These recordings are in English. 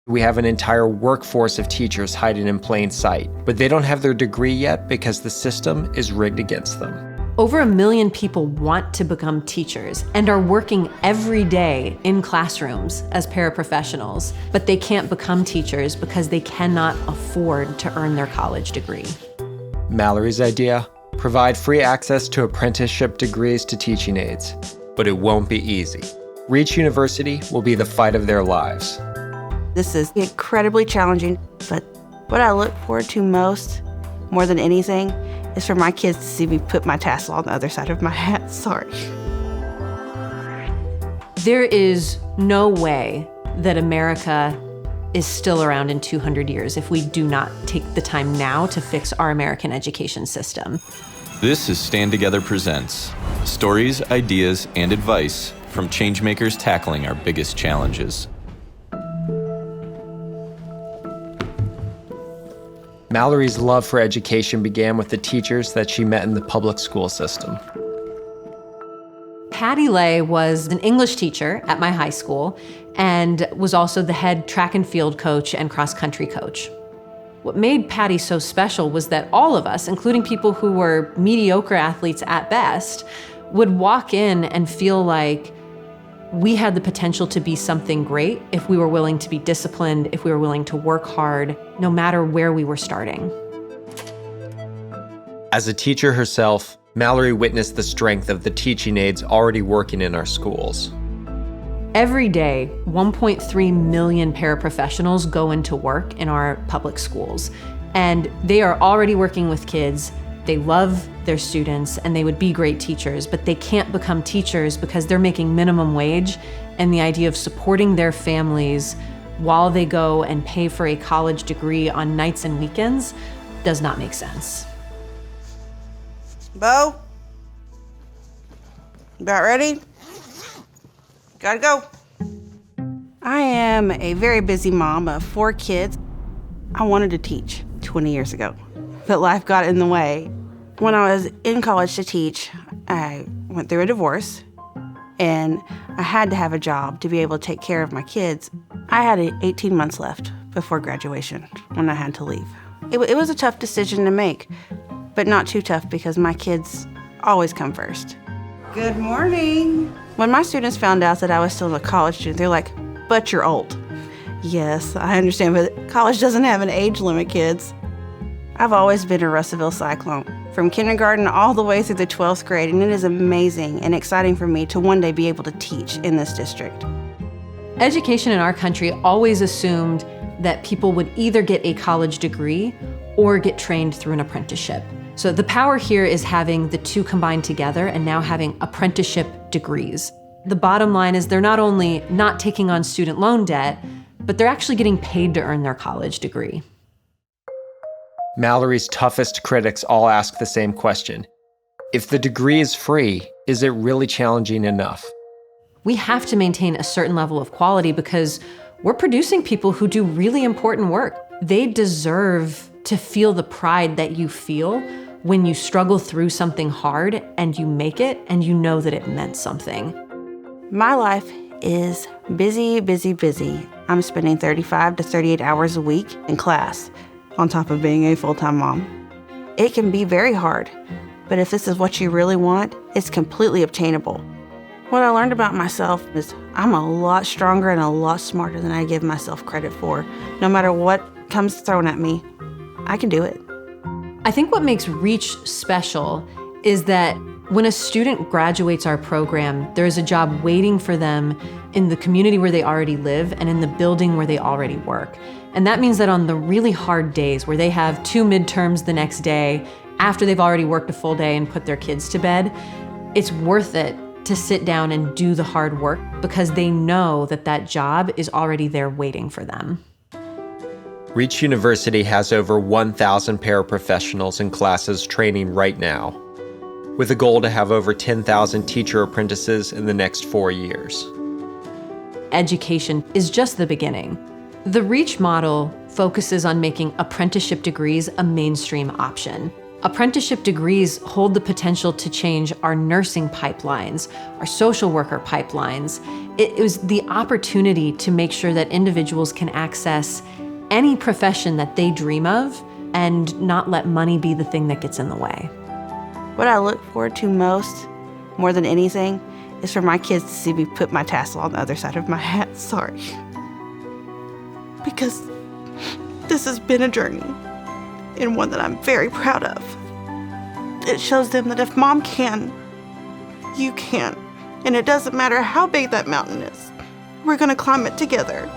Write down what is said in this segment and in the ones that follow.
We have an entire workforce of teachers hiding in plain sight, but they don't have their degree yet because the system is rigged against them. Over 1 million people want to become teachers and are working every day in classrooms as paraprofessionals, but they can't become teachers because they cannot afford to earn their college degree. Mallory's idea: provide free access to apprenticeship degrees to teaching aides. But it won't be easy. Reach University will be the fight of their lives. This is incredibly challenging, but what I look forward to most, more than anything, is for my kids to see me put my tassel on the other side of my hat. Sorry. There is no way that America is still around in 200 years if we do not take the time now to fix our American education system. This is Stand Together Presents stories, ideas, and advice from changemakers tackling our biggest challenges. Mallory's love for education began with the teachers that she met in the public school system. Patty Lay was an English teacher at my high school and was also the head track and field coach and cross-country coach. What made Patty so special was that all of us, including people who were mediocre athletes at best, would walk in and feel like we had the potential to be something great if we were willing to be disciplined, if we were willing to work hard, no matter where we were starting. As a teacher herself, Mallory witnessed the strength of the teaching aides already working in our schools. Every day, 1.3 million paraprofessionals go into work in our public schools, and they are already working with kids. They love their students and they would be great teachers, but they can't become teachers because they're making minimum wage, and the idea of supporting their families while they go and pay for a college degree on nights and weekends does not make sense. Bo? About ready? Gotta go. I am a very busy mom of 4 kids. I wanted to teach 20 years ago, but life got in the way. When I was in college to teach, I went through a divorce, and I had to have a job to be able to take care of my kids. I had 18 months left before graduation when I had to leave. It was a tough decision to make, but not too tough because my kids always come first. Good morning. When my students found out that I was still a college student, they're like, "But you're old." Yes, I understand, but college doesn't have an age limit, kids. I've always been a Russellville Cyclone, from kindergarten all the way through the 12th grade, and it is amazing and exciting for me to one day be able to teach in this district. Education in our country always assumed that people would either get a college degree or get trained through an apprenticeship. So the power here is having the two combined together and now having apprenticeship degrees. The bottom line is they're not only not taking on student loan debt, but they're actually getting paid to earn their college degree. Mallory's toughest critics all ask the same question. If the degree is free, is it really challenging enough? We have to maintain a certain level of quality because we're producing people who do really important work. They deserve to feel the pride that you feel when you struggle through something hard and you make it and you know that it meant something. My life is busy, busy, busy. I'm spending 35 to 38 hours a week in class, on top of being a full-time mom. It can be very hard, but if this is what you really want, it's completely obtainable. What I learned about myself is I'm a lot stronger and a lot smarter than I give myself credit for. No matter what comes thrown at me, I can do it. I think what makes Reach special is that when a student graduates our program, there is a job waiting for them in the community where they already live and in the building where they already work. And that means that on the really hard days where they have 2 midterms the next day, after they've already worked a full day and put their kids to bed, it's worth it to sit down and do the hard work because they know that that job is already there waiting for them. Reach University has over 1,000 paraprofessionals in classes training right now, with a goal to have over 10,000 teacher apprentices in the next 4 years. Education is just the beginning. The Reach model focuses on making apprenticeship degrees a mainstream option. Apprenticeship degrees hold the potential to change our nursing pipelines, our social worker pipelines. It was the opportunity to make sure that individuals can access any profession that they dream of and not let money be the thing that gets in the way. What I look forward to most, more than anything, is for my kids to see me put my tassel on the other side of my hat. Sorry. Because this has been a journey, and one that I'm very proud of. It shows them that if Mom can, you can. And it doesn't matter how big that mountain is. We're gonna climb it together.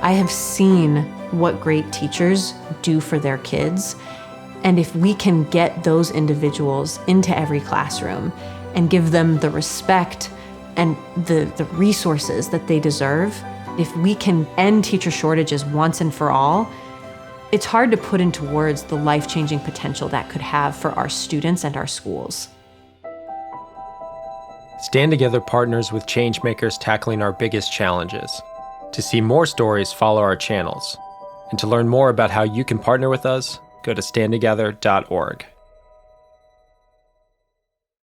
I have seen what great teachers do for their kids. And if we can get those individuals into every classroom and give them the respect and the resources that they deserve, if we can end teacher shortages once and for all, it's hard to put into words the life-changing potential that could have for our students and our schools. Stand Together partners with changemakers tackling our biggest challenges. To see more stories, follow our channels. And to learn more about how you can partner with us, go to standtogether.org.